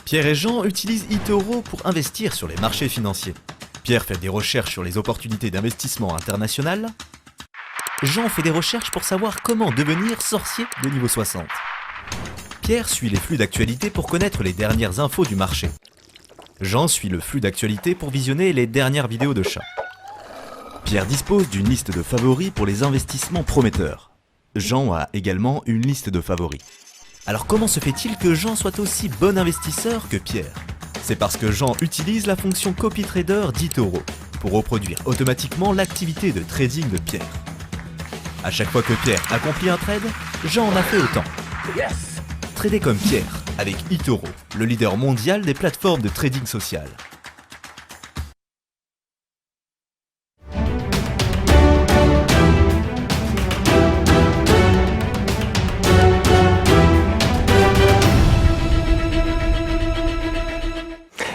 Pierre et Jean utilisent eToro pour investir sur les marchés financiers. Pierre fait des recherches sur les opportunités d'investissement international. Jean fait des recherches pour savoir comment devenir sorcier de niveau 60. Pierre suit les flux d'actualité pour connaître les dernières infos du marché. Jean suit le flux d'actualité pour visionner les dernières vidéos de chats. Pierre dispose d'une liste de favoris pour les investissements prometteurs. Jean a également une liste de favoris. Alors comment se fait-il que Jean soit aussi bon investisseur que Pierre? C'est parce que Jean utilise la fonction CopyTrader d'eToro pour reproduire automatiquement l'activité de trading de Pierre. À chaque fois que Pierre accomplit un trade, Jean en a fait autant. Yes! Trader comme Pierre avec eToro, le leader mondial des plateformes de trading social.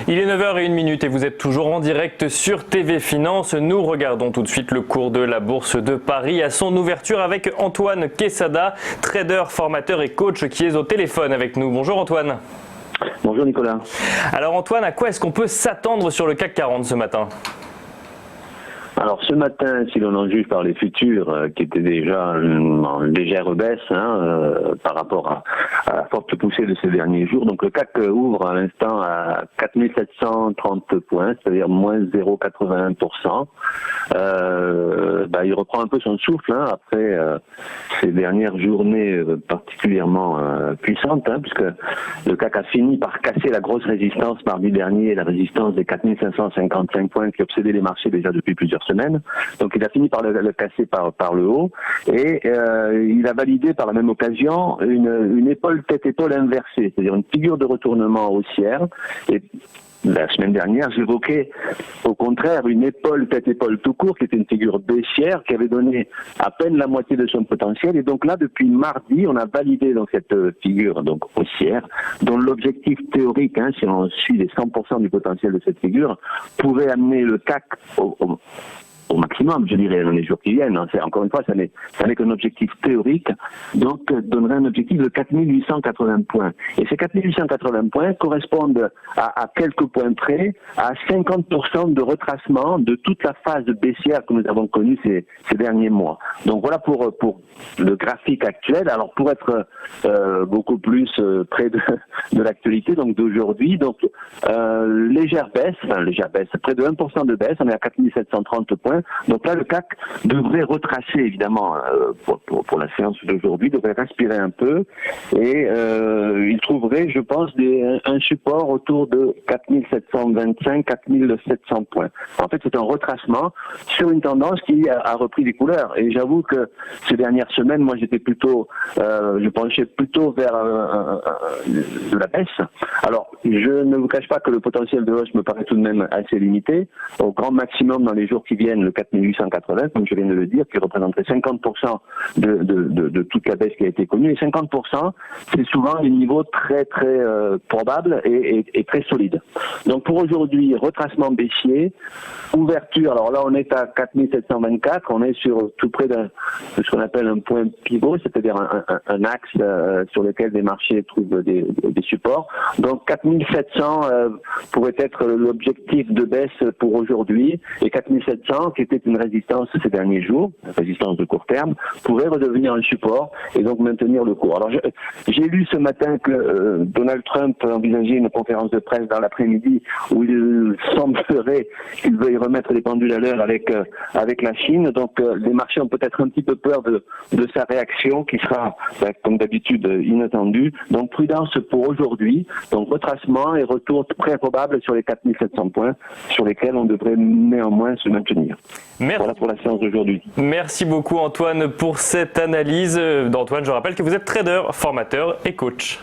Il est 9h01 et vous êtes toujours en direct sur TV Finance. Nous regardons tout de suite le cours de la Bourse de Paris à son ouverture avec Antoine Quesada, trader, formateur et coach qui est au téléphone avec nous. Bonjour Antoine. Bonjour Nicolas. Alors Antoine, à quoi est-ce qu'on peut s'attendre sur le CAC 40 ce matin ? Alors ce matin, si l'on en juge par les futurs, qui étaient déjà en légère baisse par rapport à la forte poussée de ces derniers jours, donc le CAC ouvre à l'instant à 4730 points, c'est-à-dire moins 0,81%. Il reprend un peu son souffle après ces dernières journées particulièrement puissantes, puisque le CAC a fini par casser la grosse résistance mardi dernier, la résistance des 4555 points qui obsédait les marchés déjà depuis plusieurs semaines. Donc il a fini par le casser par le haut et il a validé par la même occasion une épaule tête-épaule inversée, c'est-à-dire une figure de retournement haussière. Et la semaine dernière, j'évoquais au contraire une épaule tête-épaule tout court qui était une figure baissière qui avait donné à peine la moitié de son potentiel. Et donc là, depuis mardi, on a validé donc cette figure donc haussière, dont l'objectif théorique, si on suit les 100% du potentiel de cette figure, pourrait amener le CAC au maximum, je dirais, dans les jours qui viennent. Encore une fois, ça n'est qu'un objectif théorique, donc donnerait un objectif de 4880 points. Et ces 4880 points correspondent à quelques points près à 50% de retracement de toute la phase baissière que nous avons connue ces derniers mois. Donc voilà pour le graphique actuel. Alors pour être beaucoup plus près de l'actualité, donc d'aujourd'hui, donc légère baisse, près de 1% de baisse, on est à 4730 points. Donc là, le CAC devrait retracer, évidemment, pour la séance d'aujourd'hui, devrait respirer un peu et il trouverait, je pense, un support autour de 4725, 4700 points. En fait, c'est un retracement sur une tendance qui a repris des couleurs. Et j'avoue que ces dernières semaines, moi, je penchais plutôt vers de la baisse. Alors, je ne vous cache pas que le potentiel de hausse me paraît tout de même assez limité. Au grand maximum dans les jours qui viennent, le 4880, comme je viens de le dire, qui représenterait 50% de toute la baisse qui a été connue. Et 50%, c'est souvent des niveaux très très probables et très solides. Donc pour aujourd'hui, retracement baissier, ouverture, alors là on est à 4724, on est sur tout près de ce qu'on appelle un point pivot, c'est-à-dire un axe sur lequel les marchés trouvent des supports. Donc 4700 pourrait être l'objectif de baisse pour aujourd'hui, et 4700, qui était une résistance ces derniers jours, une résistance de court terme, pourrait redevenir un support et donc maintenir le cours. Alors j'ai lu ce matin que Donald Trump envisageait une conférence de presse dans l'après-midi où il semblerait qu'il veuille remettre les pendules à l'heure avec la Chine. Donc les marchés ont peut-être un petit peu peur de sa réaction qui sera, comme d'habitude, inattendue. Donc prudence pour aujourd'hui. Donc retracement et retour très probable sur les 4700 points sur lesquels on devrait néanmoins se maintenir. Voilà pour la séance d'aujourd'hui. Merci beaucoup Antoine pour cette analyse. Antoine, je rappelle que vous êtes trader, formateur et coach.